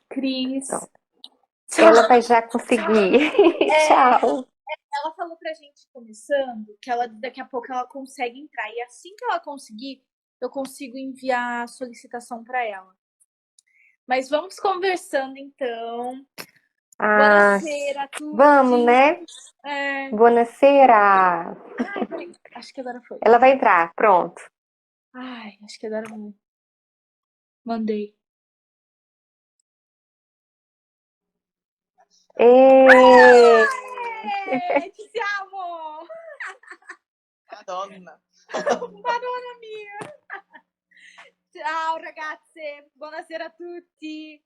Cris. Pronto. Tchau. Ela vai já conseguir. Tchau. Ela falou pra gente, começando, que ela daqui a pouco ela consegue entrar. E assim que ela conseguir, eu consigo enviar a solicitação para ela. Mas vamos conversando então. Ah, Buonasera a vamos, tutti. né? É... Buonasera. Ai, peraí. Acho que agora foi. Ela vai entrar, pronto. Ai, acho que agora foi. Mandei. Ê! Ti siamo! Madonna. Madonna mia! Ciao ragazze, buonasera a tutti.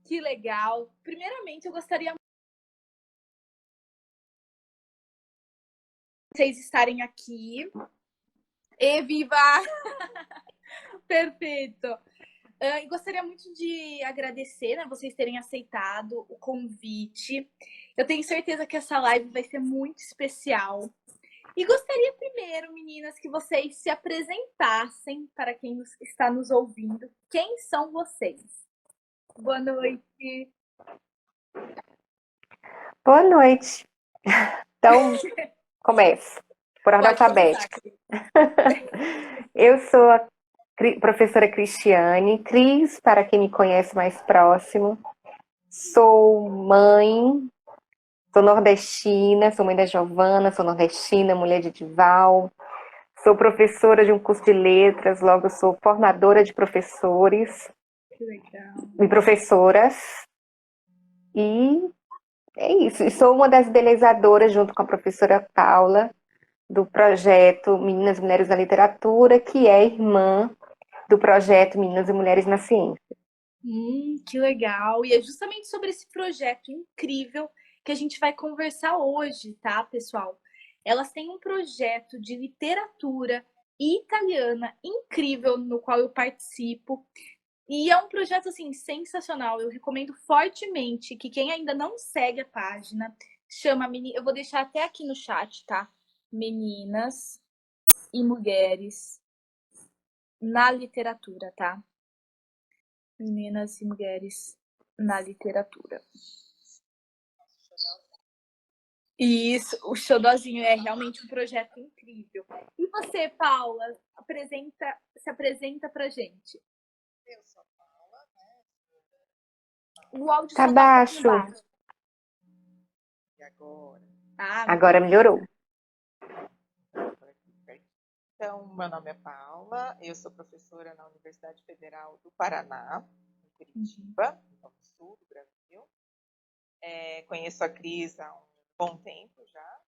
Que legal. Primeiramente, eu gostaria de vocês estarem aqui. E viva! Perfeito. E gostaria muito de agradecer, né, vocês terem aceitado o convite. Eu tenho certeza que essa live vai ser muito especial. E gostaria primeiro, meninas, que vocês se apresentassem para quem está nos ouvindo. Quem são vocês? Boa noite. Boa noite. Então, começa. Por ordem Pode começar. alfabética. Eu sou a professora Cristiane, Cris, para quem me conhece mais próximo. Sou mãe, sou nordestina, sou mãe da Giovana, sou nordestina, mulher de Dival. Sou professora de um curso de letras, logo sou formadora de professores Que legal. e professoras. E é isso. E sou uma das idealizadoras, junto com a professora Paula, do projeto Meninas e Mulheres na Literatura, que é irmã do projeto Meninas e Mulheres na Ciência. Que legal. E é justamente sobre esse projeto incrível que a gente vai conversar hoje, tá, pessoal? Elas têm um projeto de literatura italiana incrível no qual eu participo. E é um projeto assim sensacional. Eu recomendo fortemente que quem ainda não segue a página chama eu vou deixar até aqui no chat, tá? Meninas e Mulheres na Literatura, tá? Meninas e Mulheres na Literatura. Isso, o Xodózinho é realmente um projeto incrível. E você, Paula, se apresenta pra gente. Eu sou a Paula, né? O áudio Tá só tá um pouquinho baixo. baixo. E agora? Agora melhorou. Então, meu nome é Paula, eu sou professora na Universidade Federal do Paraná, em Curitiba, no sul do Brasil. Conheço a Cris há um bom tempo já,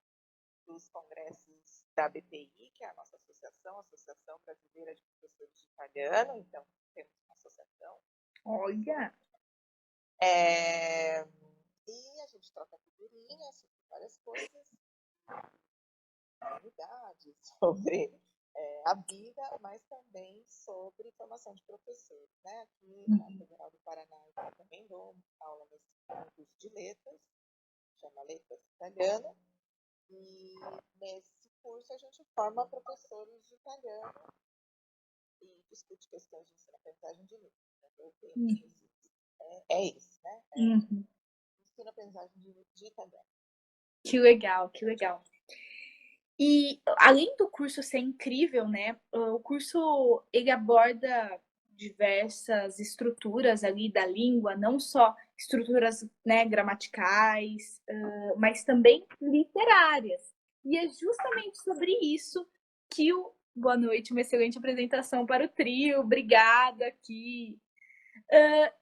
dos congressos da BPI, que é a nossa associação, Associação Brasileira de Professores de Italiano, então temos uma associação. Olha! E a gente troca figurinhas sobre várias coisas, comunidade, sobre a vida, mas também sobre formação de professores, né? Aqui na Federal do Paraná eu também dou aula no curso de letras, chama Letras Italiano, e nesse curso a gente forma professores de italiano e discute questões de ensino-aprendizagem de letras. É isso, né? Ensino-aprendizagem de italiano. Que legal, que legal. E além do curso ser incrível, né? O curso ele aborda diversas estruturas ali da língua, não só estruturas, né, gramaticais, mas também literárias. E é justamente sobre isso que o Boa noite, uma excelente apresentação para o trio. Obrigada aqui.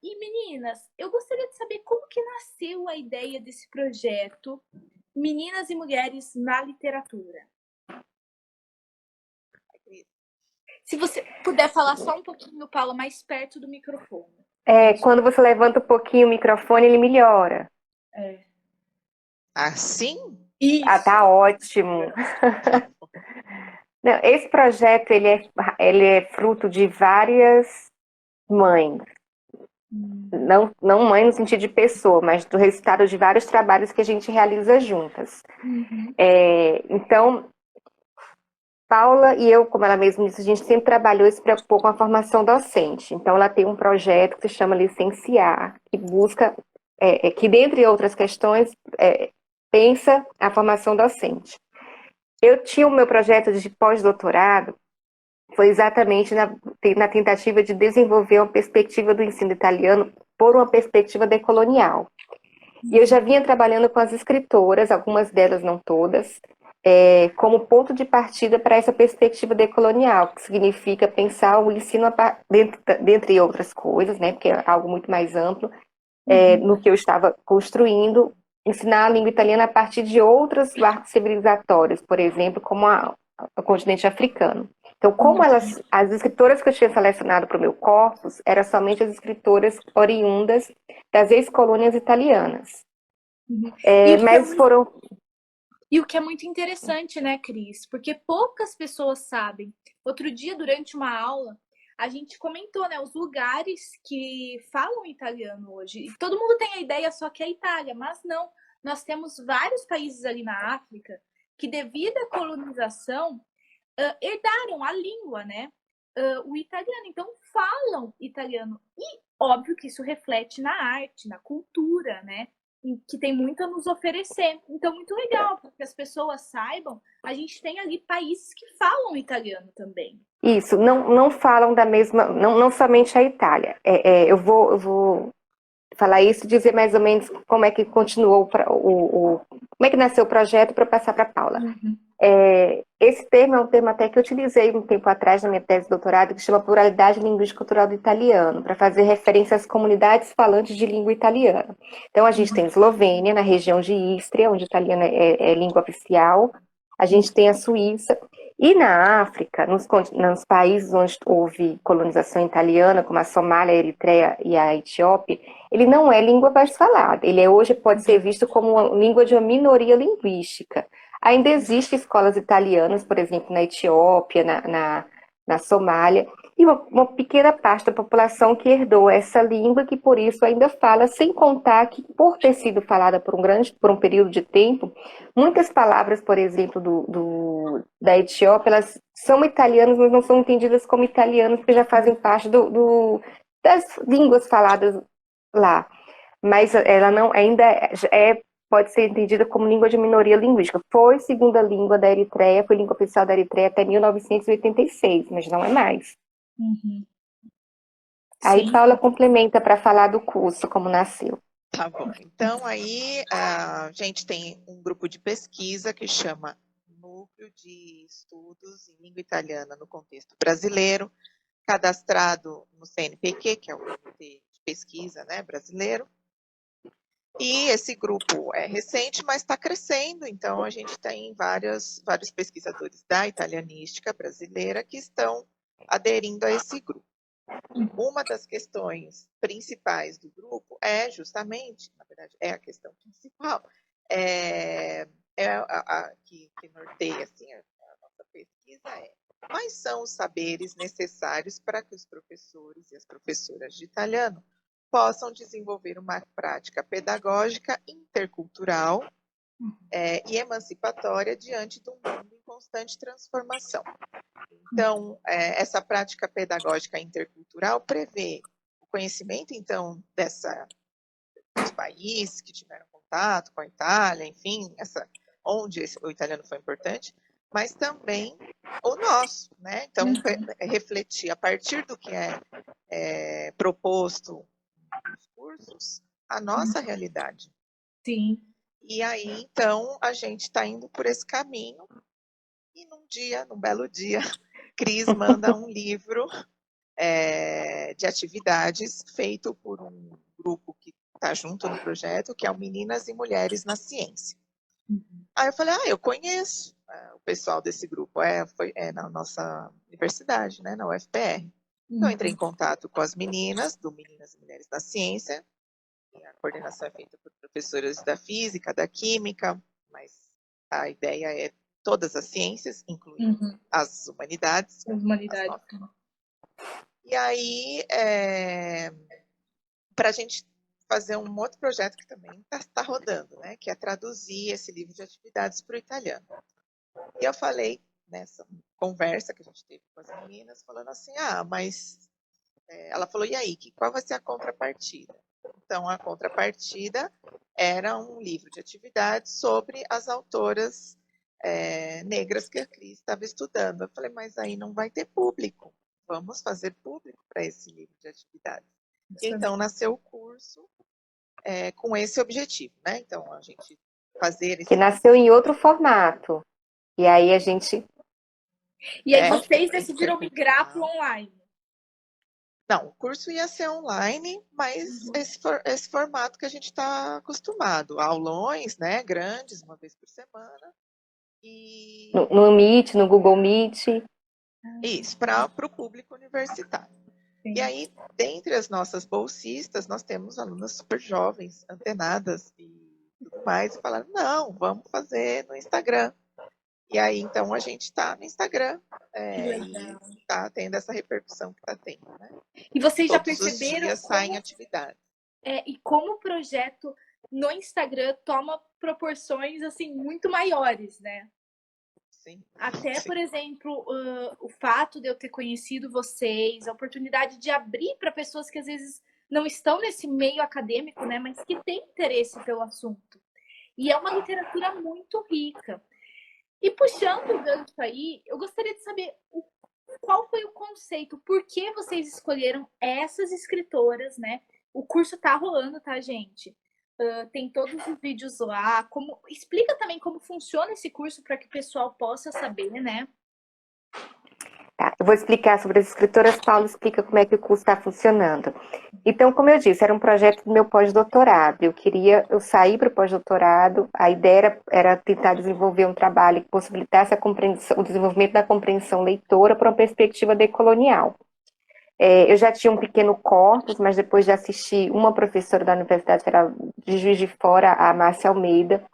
E meninas, eu gostaria de saber como que nasceu a ideia desse projeto Meninas e Mulheres na Literatura. Se você puder falar só um pouquinho, Paula, mais perto do microfone. Quando você levanta um pouquinho o microfone, ele melhora. Assim? Isso. Tá ótimo. Não, esse projeto ele é fruto de várias mães. Não mãe no sentido de pessoa, mas do resultado de vários trabalhos que a gente realiza juntas. Então, Paula e eu, como ela mesma disse, a gente sempre trabalhou e se preocupou com a formação docente. Então, ela tem um projeto que se chama Licenciar, que busca, que dentre outras questões, pensa a formação docente. Eu tinha o meu projeto de pós-doutorado, foi exatamente na tentativa de desenvolver uma perspectiva do ensino italiano por uma perspectiva decolonial. E eu já vinha trabalhando com as escritoras, algumas delas, não todas, como ponto de partida para essa perspectiva decolonial, que significa pensar o ensino, dentre outras coisas, né, porque é algo muito mais amplo, no que eu estava construindo, ensinar a língua italiana a partir de outros marcos civilizatórios, por exemplo, como o continente africano. Então, como as escritoras que eu tinha selecionado para o meu corpus, eram somente as escritoras oriundas das ex-colônias italianas. Mas foram... E o que é muito interessante, né, Cris? Porque poucas pessoas sabem. Outro dia, durante uma aula, a gente comentou, né, os lugares que falam italiano hoje. E todo mundo tem a ideia só que é a Itália, mas não. Nós temos vários países ali na África que, devido à colonização, herdaram a língua, né? O italiano. Então, falam italiano. E óbvio que isso reflete na arte, na cultura, né? Que tem muito a nos oferecer. Então, muito legal, para que as pessoas saibam, a gente tem ali países que falam italiano também. Isso, não falam da mesma, não somente a Itália. Eu vou falar isso e dizer mais ou menos como é que continuou, como é que nasceu o projeto para passar para a Paula. Esse termo é um termo até que eu utilizei um tempo atrás na minha tese de doutorado, que chama Pluralidade Linguística Cultural do Italiano, para fazer referência às comunidades falantes de língua italiana. Então, a gente tem Eslovênia, na região de Istria, onde o italiano é língua oficial, a gente tem a Suíça, e na África, nos países onde houve colonização italiana, como a Somália, a Eritreia e a Etiópia, ele não é língua mais falada, ele hoje pode ser visto como uma língua de uma minoria linguística. Ainda existem escolas italianas, por exemplo, na Etiópia, na Somália, e uma pequena parte da população que herdou essa língua, que por isso ainda fala, sem contar que, por ter sido falada por um período de tempo, muitas palavras, por exemplo, da Etiópia, elas são italianas, mas não são entendidas como italianas, porque já fazem parte das línguas faladas lá. Mas ela não ainda pode ser entendida como língua de minoria linguística. Foi segunda língua da Eritreia, foi língua oficial da Eritreia até 1986, mas não é mais. Aí Sim. Paula complementa para falar do curso, como nasceu. Tá bom. Então, aí a gente tem um grupo de pesquisa que chama Núcleo de Estudos em Língua Italiana no Contexto Brasileiro, cadastrado no CNPq, que é o Comitê de Pesquisa, né, brasileiro. E esse grupo é recente, mas está crescendo, então a gente tem vários pesquisadores da italianística brasileira que estão aderindo a esse grupo. Uma das questões principais do grupo é justamente, na verdade, é a questão principal, que norteia assim, a nossa pesquisa quais são os saberes necessários para que os professores e as professoras de italiano possam desenvolver uma prática pedagógica intercultural e emancipatória diante de um mundo em constante transformação. Então, essa prática pedagógica intercultural prevê o conhecimento, então, dos países que tiveram contato com a Itália, enfim, onde o italiano foi importante, mas também o nosso, né? Então, refletir a partir do que é proposto nos cursos, a nossa realidade. Sim. E aí, então, a gente está indo por esse caminho e num belo dia, Cris manda um livro de atividades feito por um grupo que está junto no projeto, que é o Meninas e Mulheres na Ciência. Aí eu falei, eu conheço o pessoal desse grupo, foi na nossa universidade, né, na UFPR. Então, eu entrei em contato com as meninas, do Meninas e Mulheres na Ciência, e a coordenação é feita por professoras da física, da química, mas a ideia é todas as ciências, incluindo as humanidades. E aí, para a gente fazer um outro projeto que também está rodando, né, que é traduzir esse livro de atividades para o italiano. E eu falei, nessa conversa que a gente teve com as meninas, falando assim, mas ela falou, e aí, qual vai ser a contrapartida? Então, a contrapartida era um livro de atividades sobre as autoras negras que a Cris estava estudando. Eu falei, mas aí não vai ter público. Vamos fazer público para esse livro de atividades. E então nasceu o curso com esse objetivo, né? Então, a gente fazer esse... Que nasceu em outro formato. E aí a gente... E aí vocês decidiram migrar para o online. Não, o curso ia ser online, mas esse formato que a gente está acostumado. Aulões, né, grandes, uma vez por semana. E... No Meet, no Google Meet. Isso, para o público universitário. Sim. E aí, dentre as nossas bolsistas, nós temos alunas super jovens, antenadas e tudo mais, e falaram, não, vamos fazer no Instagram. E aí, então, a gente está no Instagram e está tendo essa repercussão que está tendo, né? E vocês já Todos perceberam os dias saem atividades. E como o projeto no Instagram toma proporções, assim, muito maiores, né? Sim. Até, Sim. por exemplo, o fato de eu ter conhecido vocês, a oportunidade de abrir para pessoas que às vezes não estão nesse meio acadêmico, né? Mas que têm interesse pelo assunto. E é uma literatura muito rica. E puxando o gancho aí, eu gostaria de saber qual foi o conceito, por que vocês escolheram essas escritoras, né? O curso tá rolando, tá, gente? Tem todos os vídeos lá. Explica também como funciona esse curso para que o pessoal possa saber, né? Tá, eu vou explicar sobre as escritoras, Paulo explica como é que o curso está funcionando. Então, como eu disse, era um projeto do meu pós-doutorado. Eu saí para o pós-doutorado, a ideia era tentar desenvolver um trabalho que possibilitasse o desenvolvimento da compreensão leitora para uma perspectiva decolonial. Eu já tinha um pequeno corpus, mas depois de assistir uma professora da Universidade Federal de Juiz de Fora, a Márcia Almeida,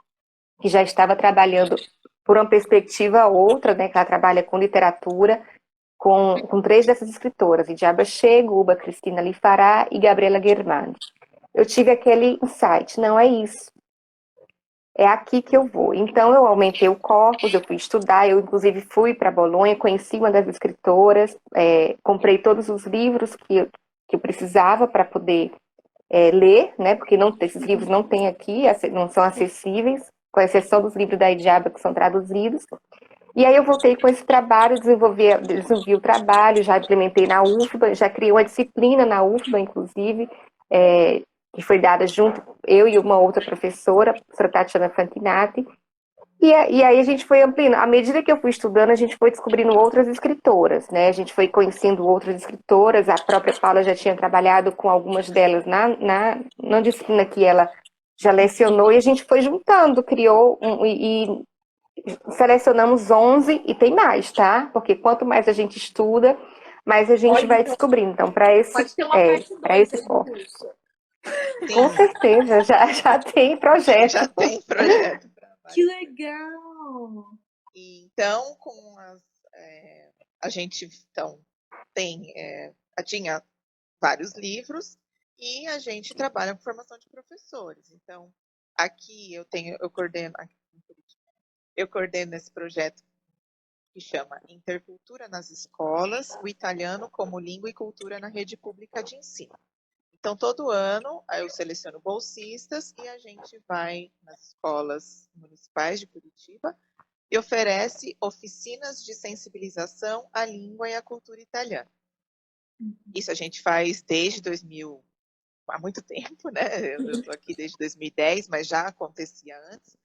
que já estava trabalhando por uma perspectiva outra, né, que ela trabalha com literatura, com 3 dessas escritoras, Idjaba Che, Guba Cristina Lifará e Gabriela Germani. Eu tive aquele insight, não é isso. É aqui que eu vou. Então, eu aumentei o corpus, eu fui estudar, eu inclusive fui para Bolonha, conheci uma das escritoras, comprei todos os livros que eu precisava para poder ler, né? Porque esses livros não tem aqui, não são acessíveis, com exceção dos livros da Idjaba que são traduzidos. E aí eu voltei com esse trabalho, desenvolvi o trabalho, já implementei na UFBA, já criei uma disciplina na UFBA, inclusive, que foi dada junto, eu e uma outra professora, a professora Tatiana Fantinatti, e aí a gente foi ampliando. À medida que eu fui estudando, a gente foi descobrindo outras escritoras, né? A gente foi conhecendo outras escritoras, a própria Paula já tinha trabalhado com algumas delas na disciplina que ela já lecionou, e a gente foi juntando, criou, e selecionamos 11 e tem mais, tá? Porque quanto mais a gente estuda, mais a gente vai descobrindo. Então, para esse, pode ter uma parte para esse foco. Sim. Com certeza, já tem projeto. Já tem projeto. Que legal! Então, a gente então tinha vários livros e a gente trabalha com formação de professores. Então, aqui eu coordeno esse projeto que chama Intercultura nas Escolas, o italiano como língua e cultura na rede pública de ensino. Então, todo ano, eu seleciono bolsistas e a gente vai nas escolas municipais de Curitiba e oferece oficinas de sensibilização à língua e à cultura italiana. Isso a gente faz desde 2000, há muito tempo, né? Eu estou aqui desde 2010, mas já acontecia antes.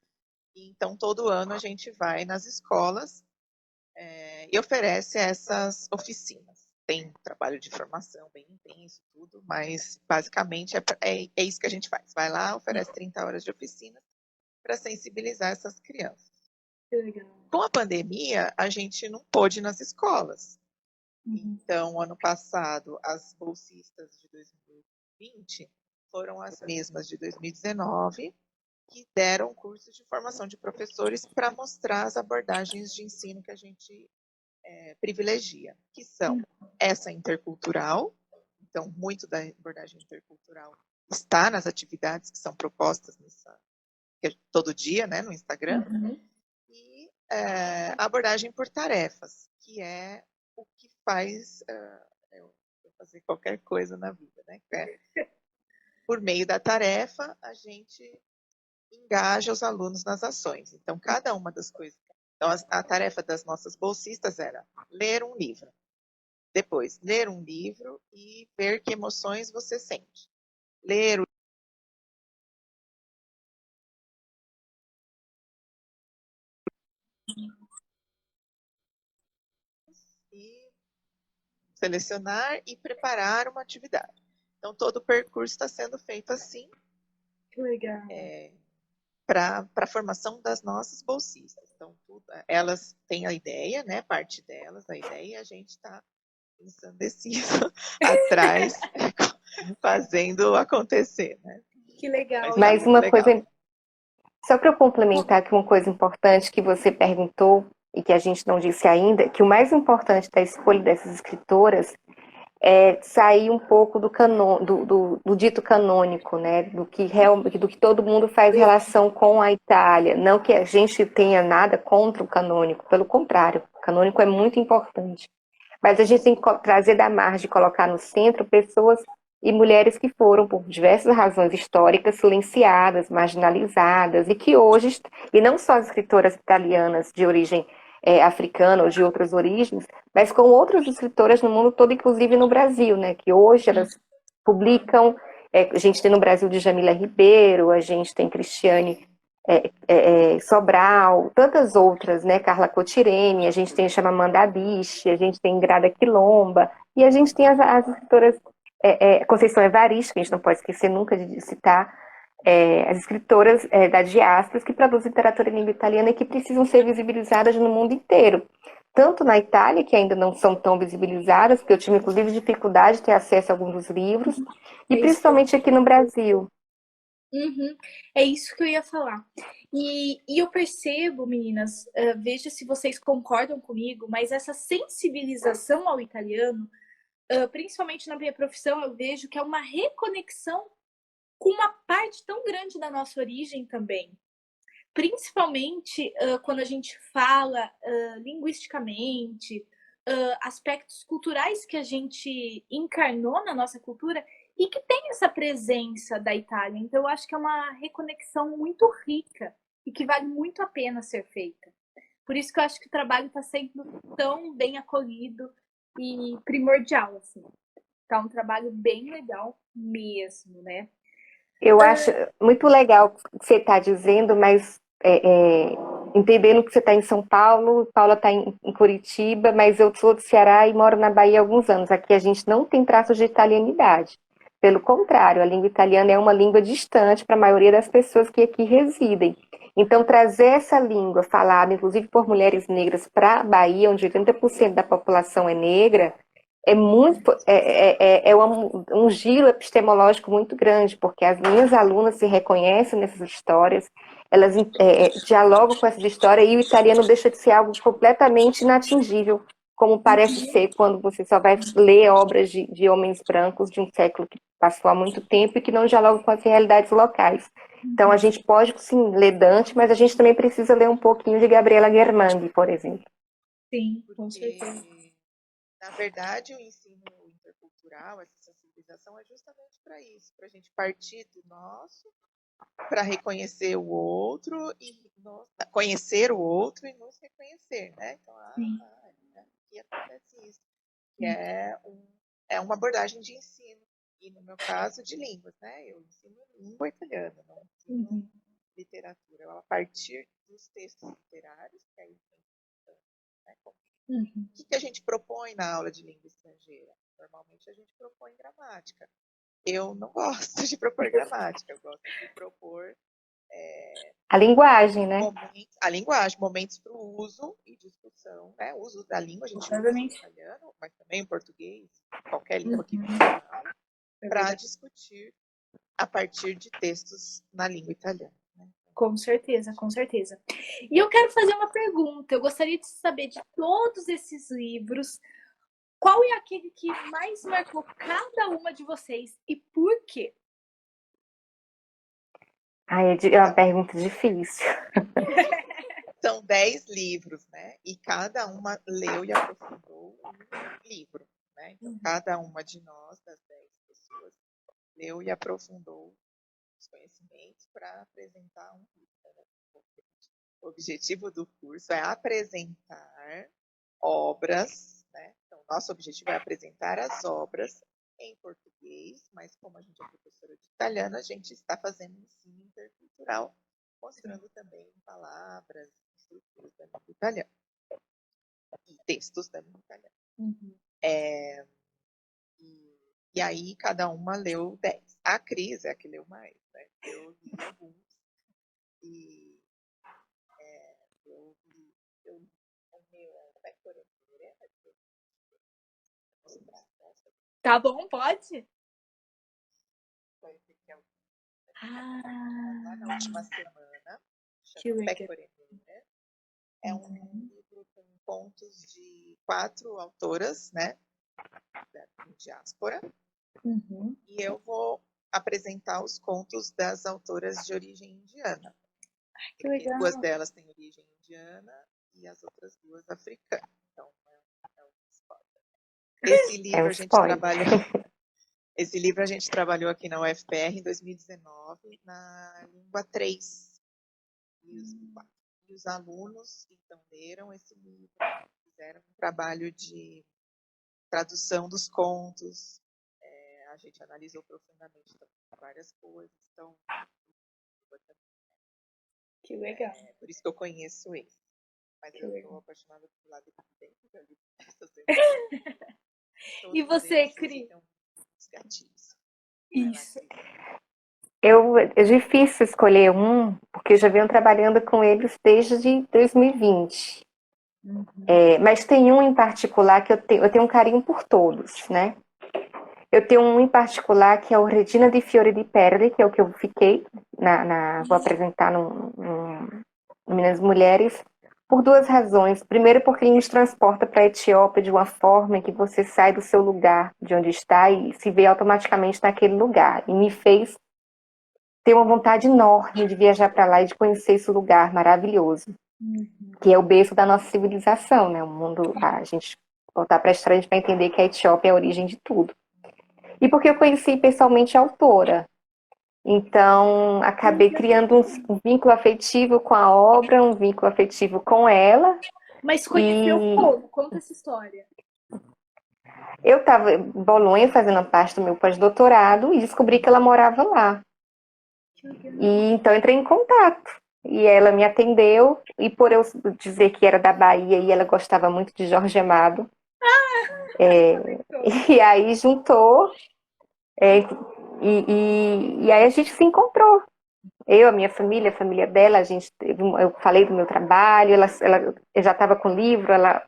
Então, todo ano a gente vai nas escolas e oferece essas oficinas. Tem um trabalho de formação bem intenso, tudo, mas basicamente é isso que a gente faz. Vai lá, oferece 30 horas de oficina para sensibilizar essas crianças. Com a pandemia, a gente não pôde ir nas escolas. Então, ano passado, as bolsistas de 2020 foram as mesmas de 2019, que deram cursos de formação de professores para mostrar as abordagens de ensino que a gente privilegia, que são essa intercultural. Então, muito da abordagem intercultural está nas atividades que são propostas todo dia, né, no Instagram. E a abordagem por tarefas, que é o que faz eu fazer qualquer coisa na vida, né? Por meio da tarefa, a gente engaja os alunos nas ações. Então, cada uma das coisas. Então, a tarefa das nossas bolsistas era ler um livro. Depois, ler um livro e ver que emoções você sente. Ler o e selecionar e preparar uma atividade. Então, todo o percurso está sendo feito assim. Que legal. Para a formação das nossas bolsistas. Então, elas têm a ideia, né? Parte delas, a ideia, e a gente está ensandecido atrás, fazendo acontecer, né? Que legal. Mas uma coisa, só para eu complementar que uma coisa importante que você perguntou e que a gente não disse ainda, que o mais importante da escolha dessas escritoras é sair um pouco do dito canônico, né? Do que todo mundo faz relação com a Itália. Não que a gente tenha nada contra o canônico, pelo contrário, o canônico é muito importante. Mas a gente tem que trazer da margem, colocar no centro pessoas e mulheres que foram, por diversas razões históricas, silenciadas, marginalizadas, e que hoje, e não só as escritoras italianas de origem africana ou de outras origens, mas com outras escritoras no mundo todo, inclusive no Brasil, né? Que hoje elas publicam. A gente tem no Brasil de Jamila Ribeiro, a gente tem Cristiane Sobral, tantas outras, né? Carla Cotirene, a gente tem Chamamanda Adichie, a gente tem Grada Quilomba, e a gente tem as escritoras Conceição Evaristo, que a gente não pode esquecer nunca de citar, as escritoras da diáspora que produzem literatura em língua italiana e que precisam ser visibilizadas no mundo inteiro. Tanto na Itália, que ainda não são tão visibilizadas, porque eu tive inclusive dificuldade de ter acesso a alguns dos livros, e principalmente aqui no Brasil. Uhum. É isso que eu ia falar. E eu percebo, meninas, veja se vocês concordam comigo, mas essa sensibilização ao italiano, principalmente na minha profissão, eu vejo que é uma reconexão com uma parte tão grande da nossa origem também. Principalmente quando a gente fala linguisticamente, aspectos culturais que a gente encarnou na nossa cultura e que tem essa presença da Itália. Então, eu acho que é uma reconexão muito rica e que vale muito a pena ser feita. Por isso que eu acho que o trabalho está sendo tão bem acolhido e primordial, assim. Tá um trabalho bem legal mesmo, né? Eu acho muito legal o que você está dizendo, mas entendendo que você está em São Paulo, Paula está em Curitiba, mas eu sou do Ceará e moro na Bahia há alguns anos. Aqui a gente não tem traços de italianidade. Pelo contrário, a língua italiana é uma língua distante para a maioria das pessoas que aqui residem. Então, trazer essa língua falada, inclusive por mulheres negras, para a Bahia, onde 80% da população é negra, um giro epistemológico muito grande, porque as minhas alunas se reconhecem nessas histórias, elas dialogam com essas histórias e o italiano deixa de ser algo completamente inatingível, como parece ser quando você só vai ler obras de homens brancos de um século que passou há muito tempo e que não dialogam com as realidades locais. Então a gente pode sim ler Dante, mas a gente também precisa ler um pouquinho de Gabriela Germandi, por exemplo. Sim, com certeza. Na verdade, o ensino intercultural, essa sensibilização é justamente para isso, para a gente partir do nosso, para reconhecer o outro e conhecer o outro e nos reconhecer, né? Então, aqui acontece isso, que é uma abordagem de ensino, e no meu caso, de línguas, né? Eu ensino língua italiana, não ensino literatura. Eu, a partir dos textos literários, que aí tem, né, o que a gente propõe na aula de língua estrangeira? Normalmente a gente propõe gramática. Eu não gosto de propor gramática, eu gosto de propor a linguagem, né? A linguagem, momentos para o uso e discussão, né? O uso da língua, a gente usa em italiano, mas também em português, qualquer língua que fala, para discutir a partir de textos na língua italiana. Né? Com certeza, com certeza. E eu quero fazer uma pergunta. Eu gostaria de saber de todos esses livros, qual é aquele que mais marcou cada uma de vocês e por quê? É uma pergunta difícil. São 10 livros, né? E cada uma leu e aprofundou um livro, né? Então, cada uma de nós, das 10 pessoas, leu e aprofundou os conhecimentos para apresentar um livro, né? O objetivo do curso é apresentar obras, né? Então, nosso objetivo é apresentar as obras em português, mas como a gente é professora de italiano, a gente está fazendo um ensino intercultural, mostrando também palavras, estruturas da língua italiana e textos da língua italiana. E aí, cada uma leu 10. A Cris é a que leu mais, né? Eu li alguns e eu o meu é Tá bom, pode? lá na última semana, Que chama legal. Pecoremira. É um livro com contos de 4 autoras, né, da diáspora. E eu vou apresentar os contos das autoras de origem indiana. Que legal. 2 delas têm origem indiana e as outras 2 africanas. Então, é um spoiler. Esse livro a gente trabalhou. Esse livro a gente trabalhou aqui na UFPR em 2019, na língua 3. E os alunos, então, leram esse livro, fizeram um trabalho de tradução dos contos, a gente analisou profundamente várias coisas, então, que legal. Por isso que eu conheço ele. Mas eu estou apaixonada pelo lado evidente da livro essa semana. E você, Cris? Os gatilhos. Isso. É difícil escolher um, porque eu já venho trabalhando com eles desde 2020. Mas tem um em particular que eu tenho um carinho por todos, né? Eu tenho um em particular que é o Regina di Fiori di Perle, que é o que eu fiquei, vou apresentar no Minas Mulheres, por 2 razões. Primeiro, porque ele nos transporta para a Etiópia de uma forma em que você sai do seu lugar, de onde está, e se vê automaticamente naquele lugar. E me fez ter uma vontade enorme de viajar para lá e de conhecer esse lugar maravilhoso, que é o berço da nossa civilização, né? O mundo, a gente voltar para a história, a gente vai entender que a Etiópia é a origem de tudo. E porque eu conheci pessoalmente a autora. Então, acabei criando um vínculo afetivo com a obra, um vínculo afetivo com ela. Mas conheceu como? Conta essa história. Eu estava em Bolonha fazendo parte do meu pós-doutorado e descobri que ela morava lá. E então entrei em contato. E ela me atendeu, e por eu dizer que era da Bahia e ela gostava muito de Jorge Amado, e aí juntou, e aí a gente se encontrou. Eu, a minha família, a família dela, eu falei do meu trabalho, ela já estava com o livro, ela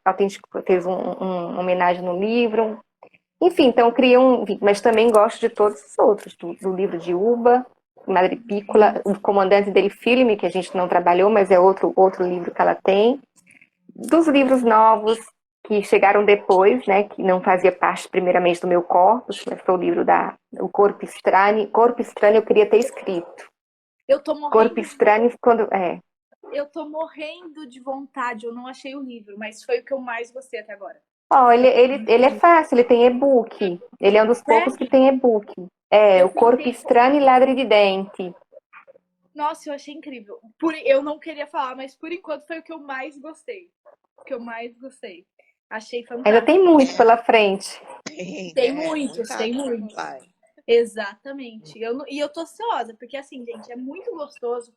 fez uma homenagem no livro. Enfim, então eu criei mas também gosto de todos os outros, do livro de Uba, Madre Piccola, o Comandante dele Filme, que a gente não trabalhou, mas é outro livro que ela tem. Dos livros novos que chegaram depois, né, que não fazia parte primeiramente do meu corpus, mas foi o livro o Corpo Estranho. Corpo Estranho eu queria ter escrito. Eu tô morrendo. Corpo Estranho quando Eu tô morrendo de vontade. Eu não achei o livro, mas foi o que eu mais gostei até agora. Ele é fácil, ele tem e-book. Ele é um dos poucos que tem e-book. O Corpo Estranho e Ladre de Dente. Nossa, eu achei incrível. Eu não queria falar, mas por enquanto foi o que eu mais gostei. O que eu mais gostei. Achei fantástico. Ainda tem muito pela frente. Tem muitos, tem muitos. Exatamente. E eu tô ansiosa, porque assim, gente, é muito gostoso.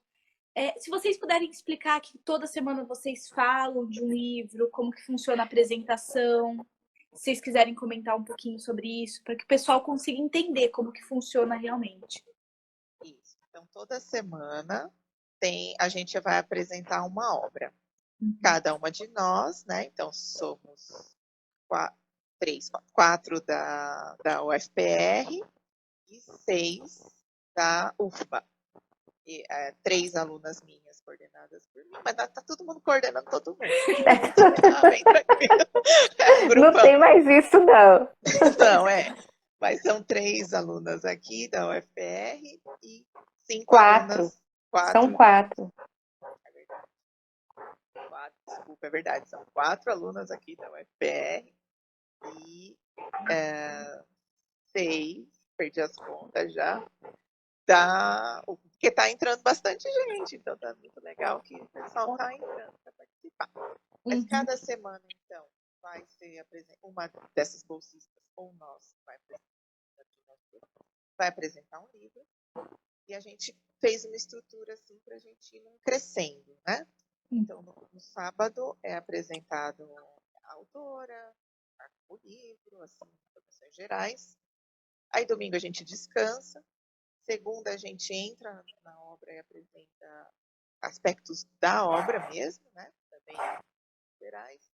Se vocês puderem explicar que toda semana vocês falam de um livro, como que funciona a apresentação, se vocês quiserem comentar um pouquinho sobre isso, para que o pessoal consiga entender como que funciona realmente. Isso. Então, toda semana a gente vai apresentar uma obra. Cada uma de nós, né? Então, somos 4 da UFPR e 6 da UFBA. 3 alunas minhas coordenadas por mim, mas tá todo mundo coordenando todo mundo. Bem tranquilo. Não tem mais isso, não. Não, mas são 3 alunas aqui da UFPR e 5 4. alunas. 4. São 4. desculpa, é verdade, são 4 alunas aqui da UFPR e 6, perdi as contas já, porque está entrando bastante gente, então tá muito legal que o pessoal está entrando para participar. Mas cada semana, então, vai ser uma dessas bolsistas ou nós vai apresentar um livro e a gente fez uma estrutura assim para a gente ir crescendo, né? Então, no sábado é apresentado a autora, o livro, assim, informações gerais. Aí domingo a gente descansa. Segunda a gente entra na obra e apresenta aspectos da obra mesmo, né? Também gerais.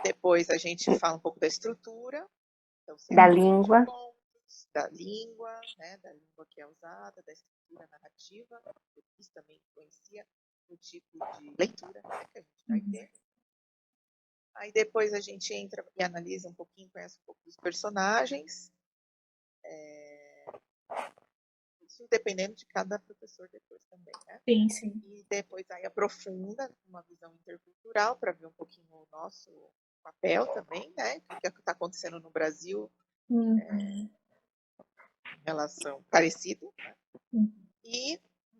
Depois a gente fala um pouco da estrutura, então, da língua, pontos, da língua, né? Da língua que é usada, da estrutura narrativa. Isso também influencia no tipo de leitura, né, que a gente vai ter. Aí depois a gente entra e analisa um pouquinho, conhece um pouco dos personagens. Isso dependendo de cada professor depois também, né? Sim, sim. E depois aí aprofunda uma visão intercultural para ver um pouquinho o nosso papel também, né? O que está acontecendo no Brasil em relação parecido, né? E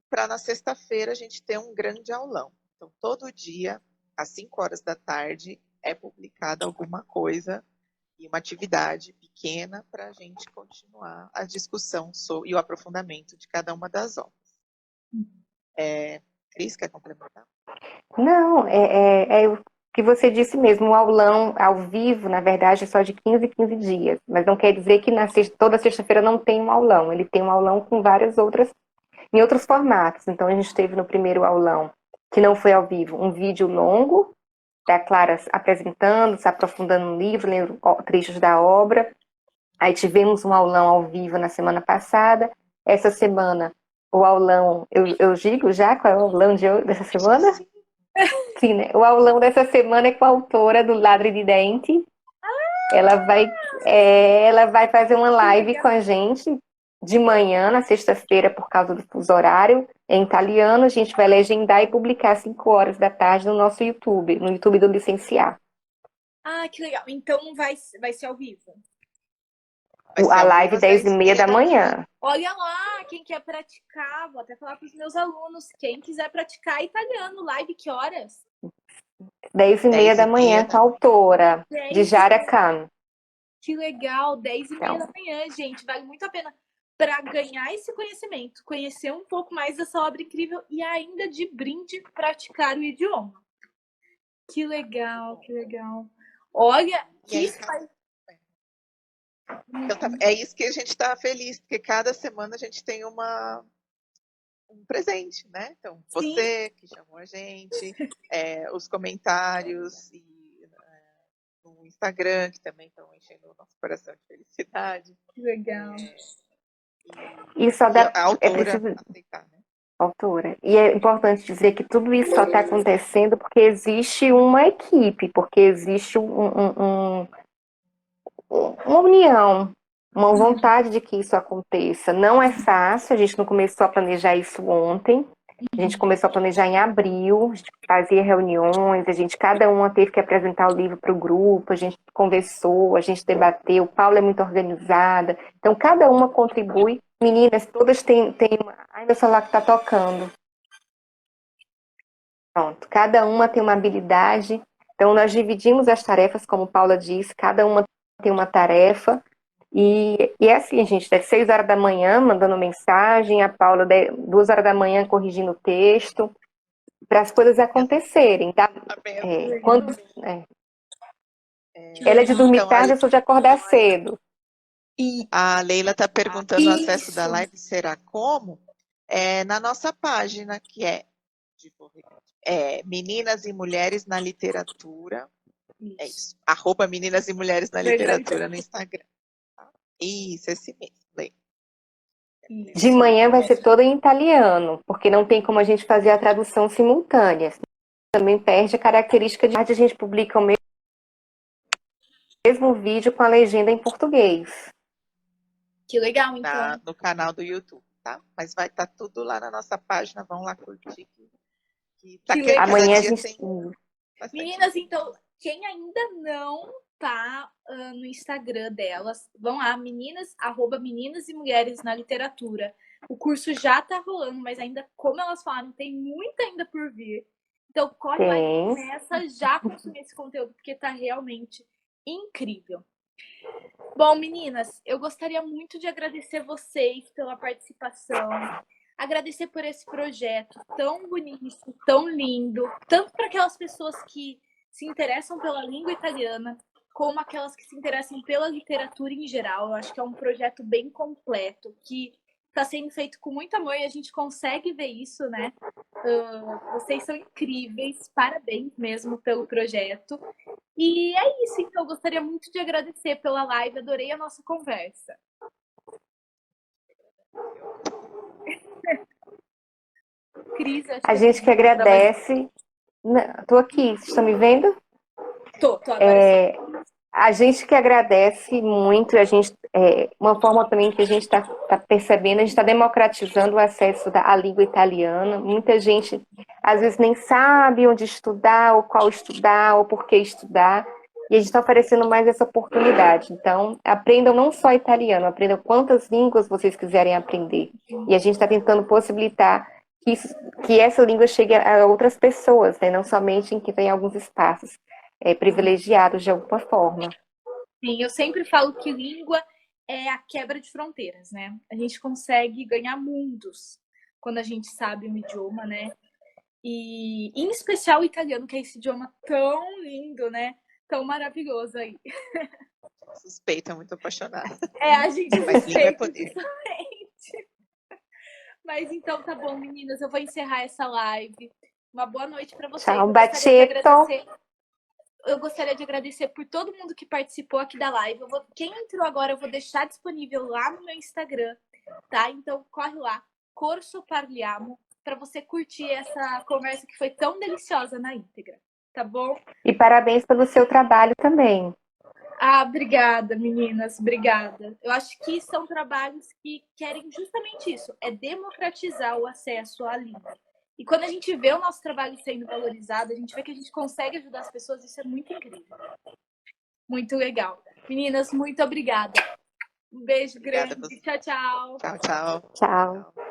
para na sexta-feira a gente ter um grande aulão. Então, todo dia, às 5 horas da tarde, é publicada alguma coisa e uma atividade pequena para a gente continuar a discussão e o aprofundamento de cada uma das obras. Cris, quer complementar? Não, é o que você disse mesmo, o aulão ao vivo, na verdade, é só de 15 em 15 dias. Mas não quer dizer que toda sexta-feira não tem um aulão. Ele tem um aulão com várias outras, em outros formatos. Então, a gente teve no primeiro aulão, que não foi ao vivo, um vídeo longo, da Clara apresentando, se aprofundando no livro, lendo trechos da obra. Aí tivemos um aulão ao vivo na semana passada. Essa semana, o aulão, eu digo já qual é o aulão dessa semana? Sim, né? O aulão dessa semana é com a autora do Ladre de Dente. Ela vai fazer uma live com a gente de manhã, na sexta-feira, por causa do fuso horário, em italiano. A gente vai legendar e publicar às 5 horas da tarde no nosso YouTube, no YouTube do Licenciar. Ah, que legal. Então vai ser ao vivo. A live 10h30 da manhã. Olha lá, quem quer praticar, vou até falar para os meus alunos, quem quiser praticar italiano, live que horas? 10h30 da manhã com a autora, de Jara Khan. Que legal, 10h30 da manhã, gente, vale muito a pena para ganhar esse conhecimento, conhecer um pouco mais dessa obra incrível e ainda de brinde praticar o idioma. Que legal, que legal. Olha, que então, é isso que a gente está feliz, porque cada semana a gente tem um presente, né? Então, você que chamou a gente, os comentários no Instagram, que também estão enchendo o nosso coração de felicidade. Que legal. E só dá, a autora aceitar, né? Autora. E é importante dizer que tudo isso só está acontecendo porque existe uma equipe, porque existe uma união, uma vontade de que isso aconteça. Não é fácil, a gente não começou a planejar isso ontem, a gente começou a planejar em abril, a gente fazia reuniões, cada uma teve que apresentar o livro para o grupo, a gente conversou, a gente debateu, Paula é muito organizada, então cada uma contribui. Meninas, todas têm ainda o celular que está tocando. Pronto, cada uma tem uma habilidade, então nós dividimos as tarefas, como Paula disse, cada uma tem uma tarefa, e é assim, gente, das 6 horas da manhã mandando mensagem, a Paula 2 horas da manhã corrigindo o texto, para as coisas acontecerem, tá? Ela é de dormir tarde, eu sou de acordar cedo. A Leila está perguntando o acesso da live será como? Na nossa página, que Meninas e Mulheres na Literatura. Isso. É isso. @ Meninas e Mulheres na Literatura no Instagram. Tá? Isso, esse mesmo, Leila. De manhã vai ser todo em italiano, porque não tem como a gente fazer a tradução simultânea. Também perde a característica de a gente publica o mesmo vídeo com a legenda em português. Que legal, então. No canal do YouTube, tá? Mas vai estar tudo lá na nossa página, vão lá curtir, que E Que cada Amanhã a dia gente. tem bastante. Meninas, então, quem ainda não tá no Instagram delas, vão lá, meninas e mulheres na literatura. O curso já tá rolando, mas ainda, como elas falaram, tem muito ainda por vir. Então, corre lá e Tem. começa já a consumir esse conteúdo, porque tá realmente incrível. Bom, meninas, eu gostaria muito de agradecer vocês pela participação, agradecer por esse projeto tão bonito, tão lindo, tanto para aquelas pessoas que se interessam pela língua italiana, como aquelas que se interessam pela literatura em geral. Eu acho que é um projeto bem completo, que está sendo feito com muito amor e a gente consegue ver isso, né? Vocês são incríveis, parabéns mesmo pelo projeto. E é isso, então eu gostaria muito de agradecer pela live, adorei a nossa conversa. Cris, acho A que gente que agradece. Tô aqui, vocês estão me vendo? tô agora sim. A gente que agradece muito, a gente, uma forma também que a gente está percebendo, a gente está democratizando o acesso à língua italiana. Muita gente, às vezes, nem sabe onde estudar, ou qual estudar, ou por que estudar. E a gente está oferecendo mais essa oportunidade. Então, aprendam não só italiano, aprendam quantas línguas vocês quiserem aprender. E a gente está tentando possibilitar que essa língua chegue a outras pessoas, né? Não somente em que tem alguns espaços privilegiados de alguma forma. Sim, eu sempre falo que língua é a quebra de fronteiras, né? A gente consegue ganhar mundos quando a gente sabe um idioma, né? E em especial o italiano, que é esse idioma tão lindo, né? Tão maravilhoso aí. Suspeita, muito apaixonada. A gente Mas língua é suspeita poder. justamente. Mas então tá bom, meninas, eu vou encerrar essa live. Uma boa noite para vocês. Ciao, un bacetto. Eu gostaria de agradecer por todo mundo que participou aqui da live. Quem entrou agora, eu vou deixar disponível lá no meu Instagram, tá? Então corre lá, Corso Parliamo, para você curtir essa conversa que foi tão deliciosa na íntegra, tá bom? E parabéns pelo seu trabalho também. Obrigada, meninas, obrigada. Eu acho que são trabalhos que querem justamente isso, é democratizar o acesso à língua. E quando a gente vê o nosso trabalho sendo valorizado, a gente vê que a gente consegue ajudar as pessoas, isso é muito incrível. Muito legal. Meninas, muito obrigada. Um beijo grande. Tchau, tchau. Tchau, tchau. Tchau.